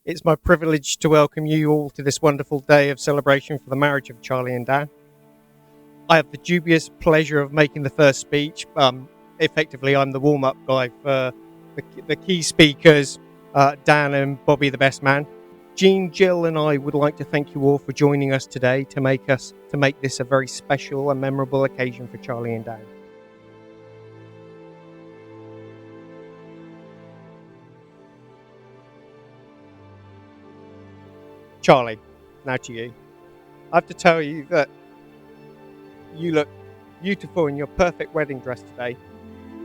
It's my privilege to welcome you all to this wonderful day of celebration for the marriage of Charlie and Dan. I have the dubious pleasure of making the first speech. Effectively, I'm the warm-up guy for the key speakers, Dan and Bobby the best man. Jean, Jill and I would like to thank you all for joining us today to make this a very special and memorable occasion for Charlie and Dan. Charlie, now to you. I have to tell you that you look beautiful in your perfect wedding dress today,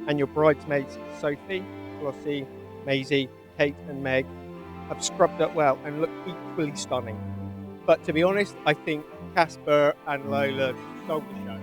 and your bridesmaids Sophie, Flossie, Maisie, Kate and Meg have scrubbed up well and look equally stunning. But to be honest, I think Casper and Lola stole the show.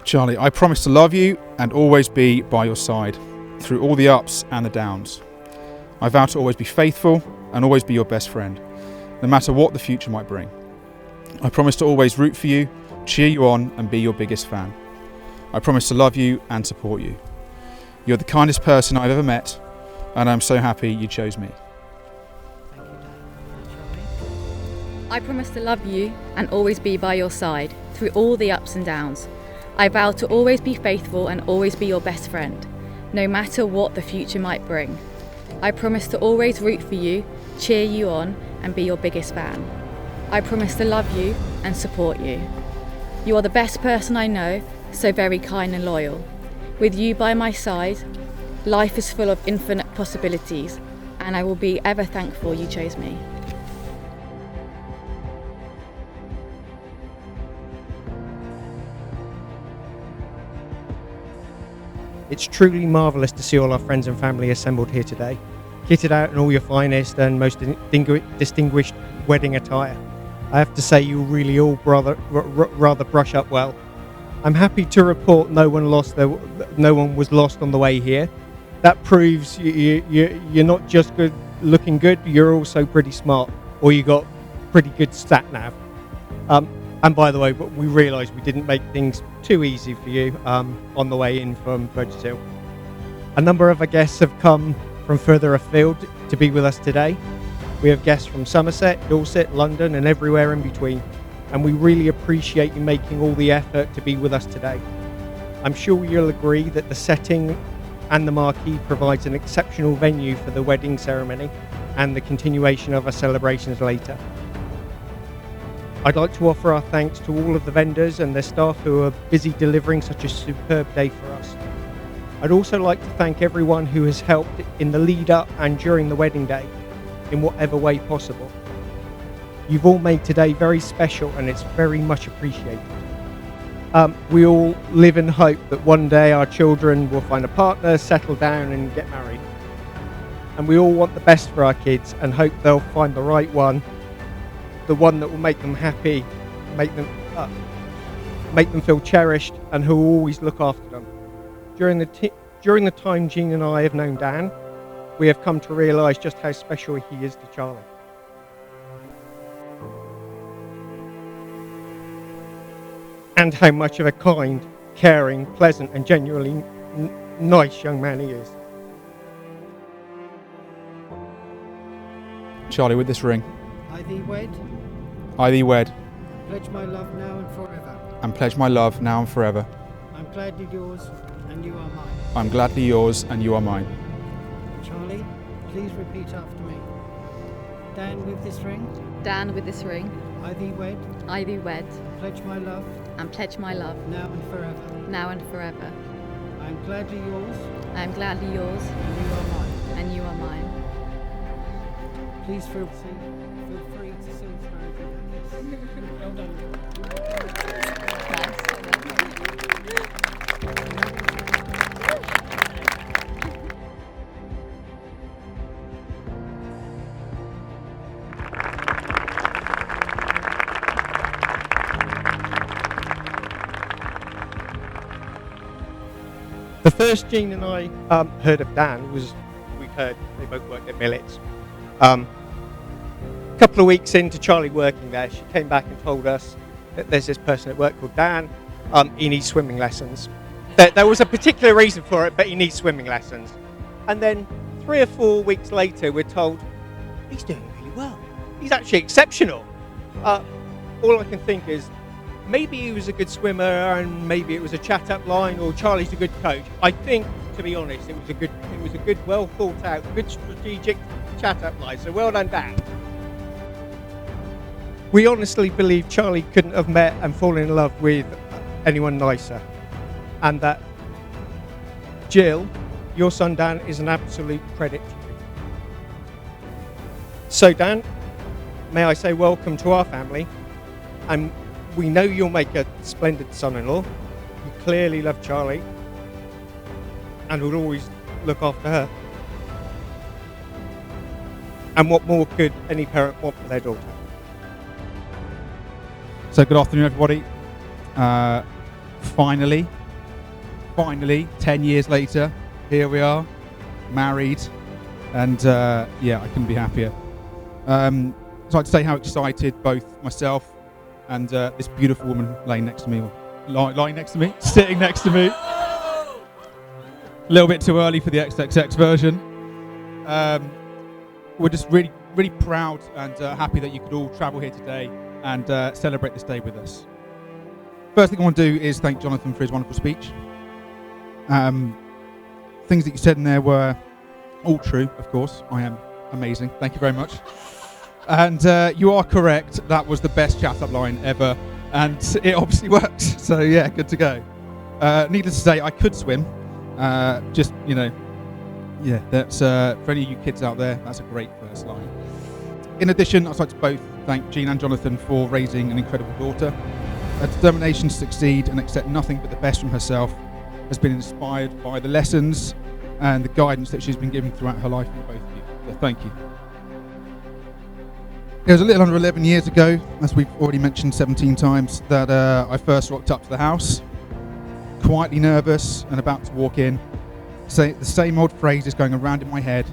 Charlie, I promise to love you and always be by your side through all the ups and the downs. I vow to always be faithful and always be your best friend, no matter what the future might bring. I promise to always root for you, cheer you on and be your biggest fan. I promise to love you and support you. You're the kindest person I've ever met, and I'm so happy you chose me. I promise to love you and always be by your side through all the ups and downs. I vow to always be faithful and always be your best friend, no matter what the future might bring. I promise to always root for you, cheer you on and be your biggest fan. I promise to love you and support you. You are the best person I know, so very kind and loyal. With you by my side, life is full of infinite possibilities, and I will be ever thankful you chose me. It's truly marvellous to see all our friends and family assembled here today, kitted out in all your finest and most distinguished wedding attire. I have to say you really all rather brush up well. I'm happy to report no one was lost on the way here. That proves you're not just looking good, you're also pretty smart, or you got pretty good stat nav. And by the way, we realised we didn't make things too easy for you on the way in from Burgess Hill. A number of our guests have come from further afield to be with us today. We have guests from Somerset, Dorset, London and everywhere in between, and we really appreciate you making all the effort to be with us today. I'm sure you'll agree that the setting and the marquee provides an exceptional venue for the wedding ceremony and the continuation of our celebrations later. I'd like to offer our thanks to all of the vendors and their staff who are busy delivering such a superb day for us. I'd also like to thank everyone who has helped in the lead up and during the wedding day, in whatever way possible. You've all made today very special and it's very much appreciated. We all live in hope that one day our children will find a partner, settle down and get married. And we all want the best for our kids and hope they'll find the right one, the one that will make them happy, make them feel cherished and who will always look after them. During the time Jean and I have known Dan, we have come to realise just how special he is to Charlie. And how much of a kind, caring, pleasant and genuinely nice young man he is. Charlie, with this ring, I thee wed, I thee wed, pledge my love now and forever. and pledge my love now and forever. I'm gladly yours, and you are mine. I'm gladly yours, and you are mine. Charlie, please repeat after me. Dan, with this ring, Dan, with this ring, I thee wed, I thee wed, pledge my love and pledge my love now and forever. now and forever. I am gladly yours, I am gladly yours, and you are mine. and you are mine. Please feel free to seal this marriage with a kiss. Well done. The first Jean and I heard of Dan was, we heard they both worked at Millets. A couple of weeks into Charlie working there, she came back and told us that there's this person at work called Dan. He needs swimming lessons. There was a particular reason for it, but he needs swimming lessons. And then 3 or 4 weeks later, we're told he's doing really well. He's actually exceptional. All I can think is maybe he was a good swimmer, and maybe it was a chat-up line, or Charlie's a good coach. I think, to be honest, it was a good, well thought out, good strategic chat-up line. So well done, Dan. We honestly believe Charlie couldn't have met and fallen in love with anyone nicer, and that Jill, your son Dan, is an absolute credit to you. So Dan, may I say welcome to our family, and we know you'll make a splendid son-in-law. You clearly love Charlie and will always look after her. And what more could any parent want for their daughter? So good afternoon, everybody. Finally, 10 years later, here we are, married, and yeah, I couldn't be happier. So I'd say how excited both myself and this beautiful woman lying next to me, sitting next to me. A little bit too early for the XXX version. We're just really, really proud and happy that you could all travel here today and celebrate this day with us. First thing I want to do is thank Jonathan for his wonderful speech. Things that you said in there were all true, of course. I am amazing. Thank you very much. And you are correct. That was the best chat-up line ever, and it obviously worked. So yeah, good to go. Needless to say, I could swim. Just yeah. That's for any of you kids out there. That's a great first line. In addition, I'd like to both thank Jean and Jonathan for raising an incredible daughter. Her determination to succeed and accept nothing but the best from herself has been inspired by the lessons and the guidance that she's been given throughout her life from both of you. So thank you. It was a little under 11 years ago, as we've already mentioned 17 times, that I first rocked up to the house, quietly nervous and about to walk in. The same old phrases going around in my head: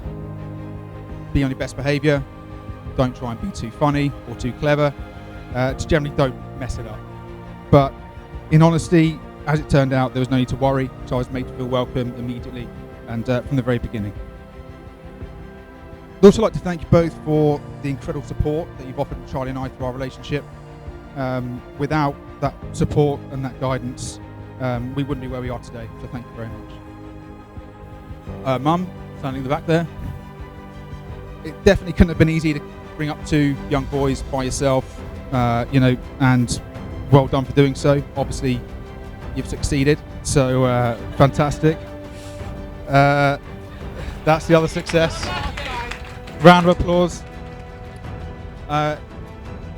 be on your best behaviour, don't try and be too funny or too clever, just generally don't mess it up. But in honesty, as it turned out, there was no need to worry, so I was made to feel welcome immediately and from the very beginning. I'd also like to thank you both for the incredible support that you've offered Charlie and I through our relationship. Without that support and that guidance, we wouldn't be where we are today, so thank you very much. Mum, standing in the back there. It definitely couldn't have been easy to bring up 2 young boys by yourself, and well done for doing so. Obviously, you've succeeded, so fantastic. That's the other success. Round of applause.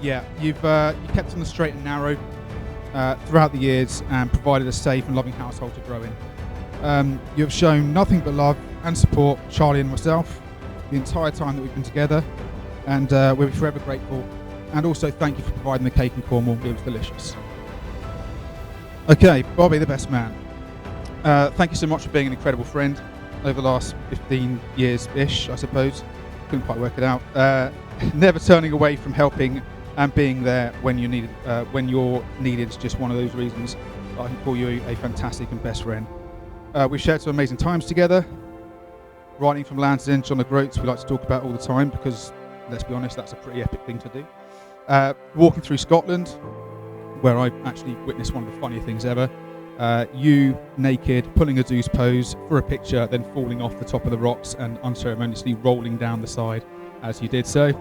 Yeah, you kept on the straight and narrow throughout the years and provided a safe and loving household to grow in. You have shown nothing but love and support Charlie and myself the entire time that we've been together, and we're forever grateful. And also thank you for providing the cake and Cornwall. It was delicious. Okay, Bobby, the best man. Thank you so much for being an incredible friend. over the last 15 years-ish, I suppose. Couldn't quite work it out. Never turning away from helping and being there when you're needed is just one of those reasons I can call you a fantastic and best friend. We've shared some amazing times together. Riding from Land's End on the Groats, we like to talk about all the time because, let's be honest, that's a pretty epic thing to do. Walking through Scotland, where I actually witnessed one of the funnier things ever. You naked, pulling a Zeus pose for a picture, then falling off the top of the rocks and unceremoniously rolling down the side as you did so.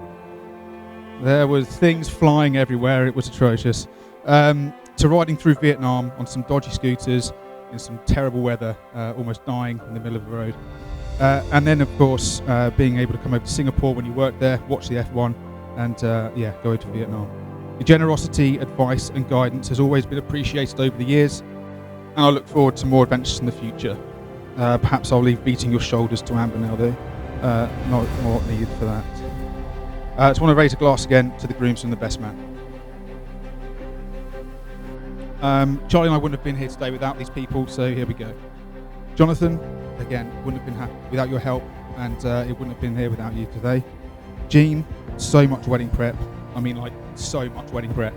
There was things flying everywhere, it was atrocious. To riding through Vietnam on some dodgy scooters in some terrible weather, almost dying in the middle of the road. And then, of course, being able to come over to Singapore when you worked there, watch the F1, and go to Vietnam. Your generosity, advice, and guidance has always been appreciated over the years, and I look forward to more adventures in the future. Perhaps I'll leave beating your shoulders to Amber now, though. Not needed for that. I just want to raise a glass again to the groomsman, the best man. Charlie and I wouldn't have been here today without these people, so here we go. Jonathan, again, wouldn't have been happy without your help, and it wouldn't have been here without you today. Jean, so much wedding prep. I mean, like, so much wedding prep.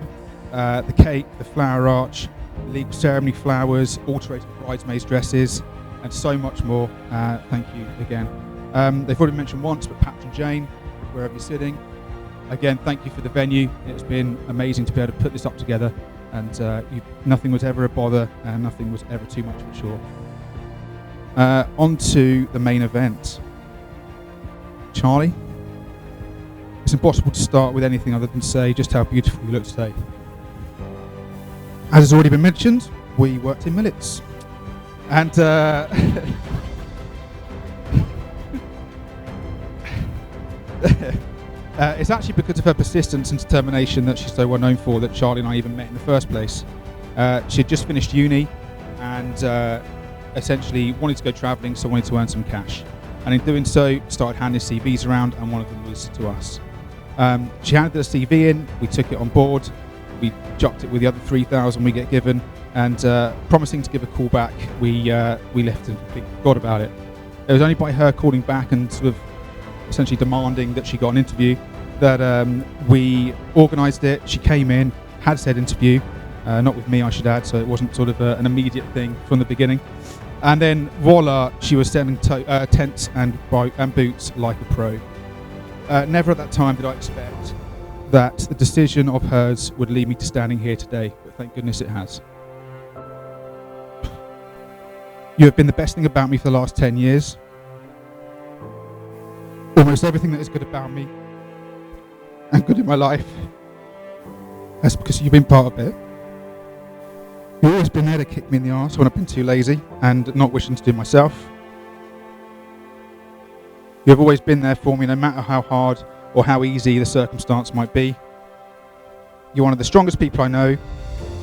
The cake, the flower arch, legal ceremony flowers, alterated bridesmaids' dresses, and so much more. Thank you again. They've already mentioned once, but Pat and Jane, wherever you're sitting, again, thank you for the venue. It's been amazing to be able to put this up together, and nothing was ever a bother, and nothing was ever too much for sure. On to the main event. Charlie, it's impossible to start with anything other than say just how beautiful you look today. As has already been mentioned, we worked in millets, and it's actually because of her persistence and determination that she's so well known for that Charlie and I even met in the first place. She had just finished uni and essentially wanted to go travelling, so wanted to earn some cash. And in doing so, started handing CVs around, and one of them was to us. She handed the CV in, we took it on board, we jucked it with the other 3,000 we get given, and promising to give a call back, we left and completely forgot about it. It was only by her calling back and sort of essentially demanding that she got an interview that we organised it. She came in, had said interview, not with me I should add, so it wasn't sort of an immediate thing from the beginning. And then voila, she was selling tents and boots like a pro. Never at that time did I expect that the decision of hers would lead me to standing here today, but thank goodness it has. You have been the best thing about me for the last 10 years. Almost everything that is good about me and good in my life, that's because you've been part of it. You've always been there to kick me in the arse when I've been too lazy and not wishing to do myself. You've always been there for me no matter how hard or how easy the circumstance might be. You're one of the strongest people I know.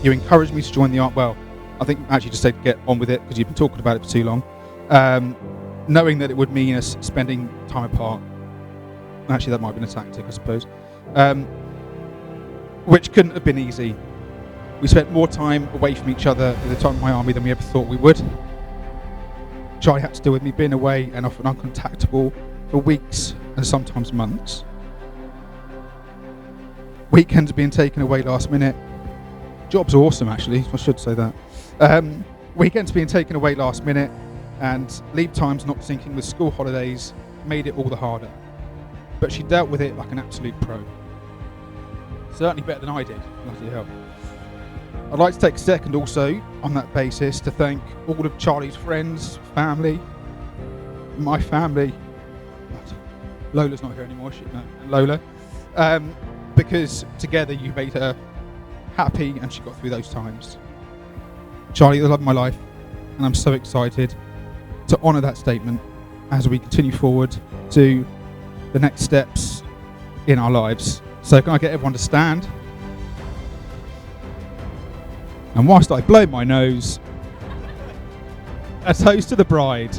You encouraged me to join the art. Well, I think actually just said get on with it because you've been talking about it for too long. Knowing that it would mean us spending time apart. Actually, that might have been a tactic, I suppose. Which couldn't have been easy. We spent more time away from each other at the time of my army than we ever thought we would. Charlie had to deal with me being away and often uncontactable for weeks and sometimes months. Weekends being taken away last minute. Job's awesome, actually, I should say that. Weekends being taken away last minute and leave times not syncing with school holidays made it all the harder. But she dealt with it like an absolute pro. Certainly better than I did, bloody hell. I'd like to take a second also, on that basis, to thank all of Charlie's friends, family, my family. Lola's not here anymore, and Lola. Because together you made her happy and she got through those times. Charlie, the love of my life, and I'm so excited to honour that statement as we continue forward to the next steps in our lives. So can I get everyone to stand? And whilst I blow my nose, a toast to the bride.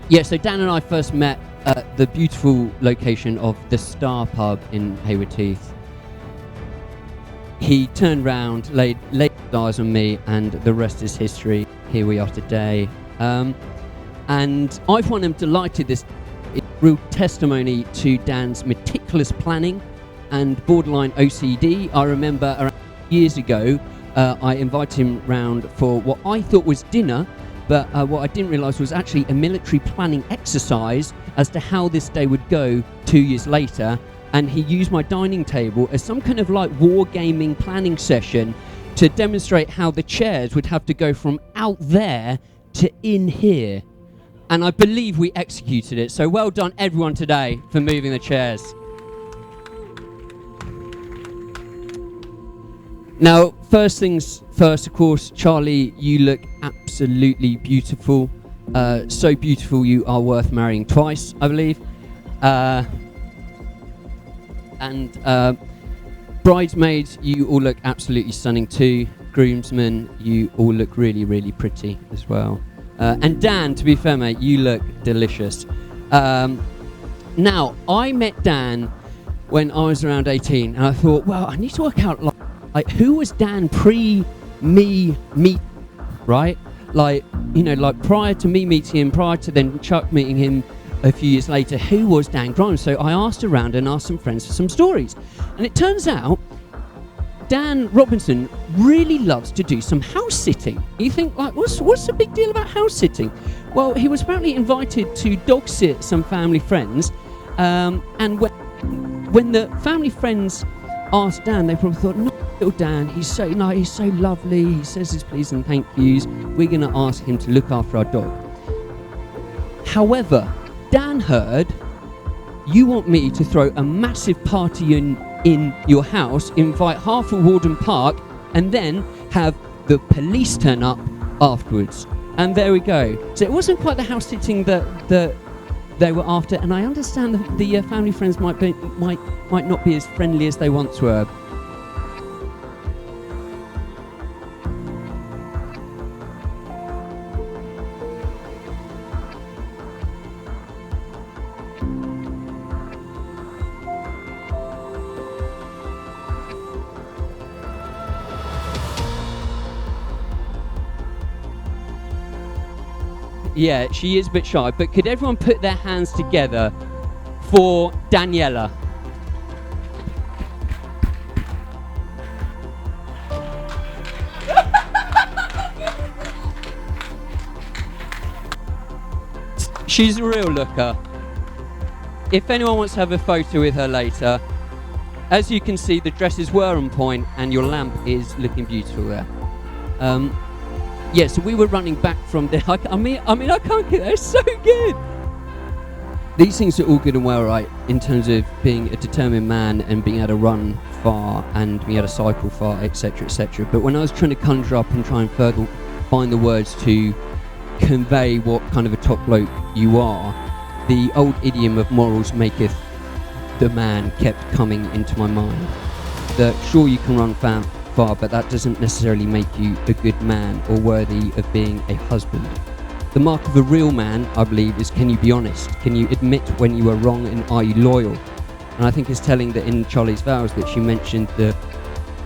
Yeah, so Dan and I first met at the beautiful location of the Star Pub in Hayward Heath. He turned round, laid eyes on me, and the rest is history. Here we are today. And I find I'm delighted. This is real testimony to Dan's meticulous planning and borderline OCD. I remember around years ago, I invited him round for what I thought was dinner, but what I didn't realise was actually a military planning exercise as to how this day would go 2 years later. And he used my dining table as some kind of like wargaming planning session to demonstrate how the chairs would have to go from out there to in here. And I believe we executed it. So well done everyone today for moving the chairs. Now, first things first, of course, Charlie, you look absolutely beautiful. So beautiful you are worth marrying twice, I believe. And bridesmaids, you all look absolutely stunning too. Groomsmen, you all look really, really pretty as well. And Dan, to be fair, mate, you look delicious. Now, I met Dan when I was around 18, and I thought, well, I need to work out like who was Dan pre-me meet, right? Like, you know, like prior to me meeting him, prior to then Chuck meeting him a few years later, who was Dan Grimes? So I asked around and asked some friends for some stories. And it turns out Dan Robinson really loves to do some house sitting. You think, like, what's the big deal about house sitting? Well, he was apparently invited to dog sit some family friends, and when the family friends asked Dan, they probably thought, no, little Dan, he's so nice, he's so lovely, he says his please and thank yous, we're going to ask him to look after our dog. However, Dan heard, you want me to throw a massive party in your house, invite half of Warden Park, and then have the police turn up afterwards. And there we go. So it wasn't quite the house sitting that they were after, and I understand that the family friends might not be as friendly as they once were. Yeah, she is a bit shy, but could everyone put their hands together for Daniela? She's a real looker. If anyone wants to have a photo with her later, as you can see, the dresses were on point and your lamp is looking beautiful there. Yeah, so we were running back from the... I mean, I can't get... They're so good! These things are all good and well, right, in terms of being a determined man and being able to run far and being able to cycle far, etc., etc. But when I was trying to conjure up and try and further find the words to convey what kind of a top bloke you are, the old idiom of morals maketh the man kept coming into my mind. That sure, you can run far, but that doesn't necessarily make you a good man or worthy of being a husband. The mark of a real man, I believe, is can you be honest? Can you admit when you are wrong, and are you loyal? And I think it's telling that in Charlie's vows that she mentioned the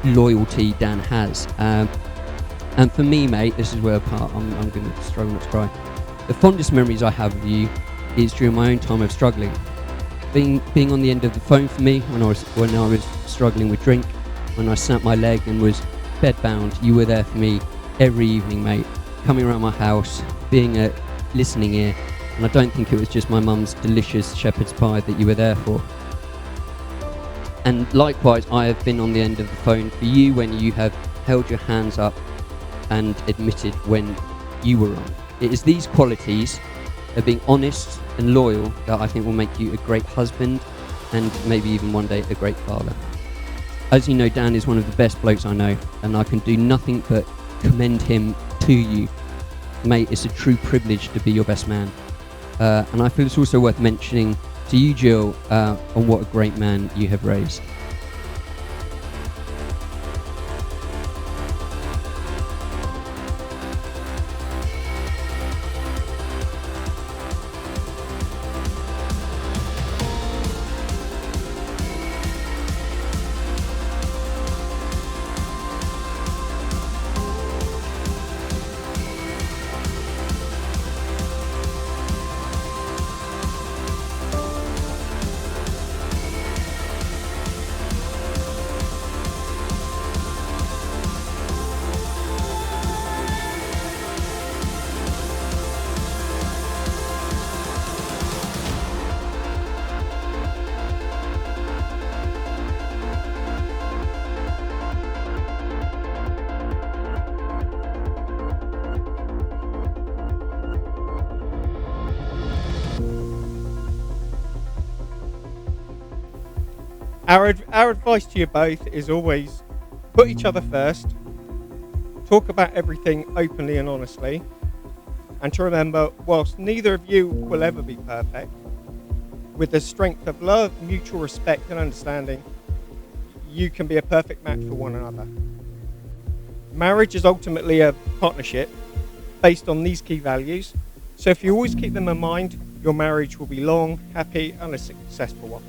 loyalty Dan has. And for me, mate, this is where I'm going to struggle not to cry. The fondest memories I have of you is during my own time of struggling. Being on the end of the phone for me when I was struggling with drink, when I snapped my leg and was bedbound, you were there for me every evening, mate. Coming around my house, being a listening ear, and I don't think it was just my mum's delicious shepherd's pie that you were there for. And likewise, I have been on the end of the phone for you when you have held your hands up and admitted when you were wrong. It is these qualities of being honest and loyal that I think will make you a great husband and maybe even one day a great father. As you know, Dan is one of the best blokes I know, and I can do nothing but commend him to you. Mate, it's a true privilege to be your best man. And I feel it's also worth mentioning to you, Jill, on what a great man you have raised. Our advice to you both is always put each other first, talk about everything openly and honestly, and to remember, whilst neither of you will ever be perfect, with the strength of love, mutual respect and understanding, you can be a perfect match for one another. Marriage is ultimately a partnership based on these key values, so if you always keep them in mind, your marriage will be long, happy and a successful one.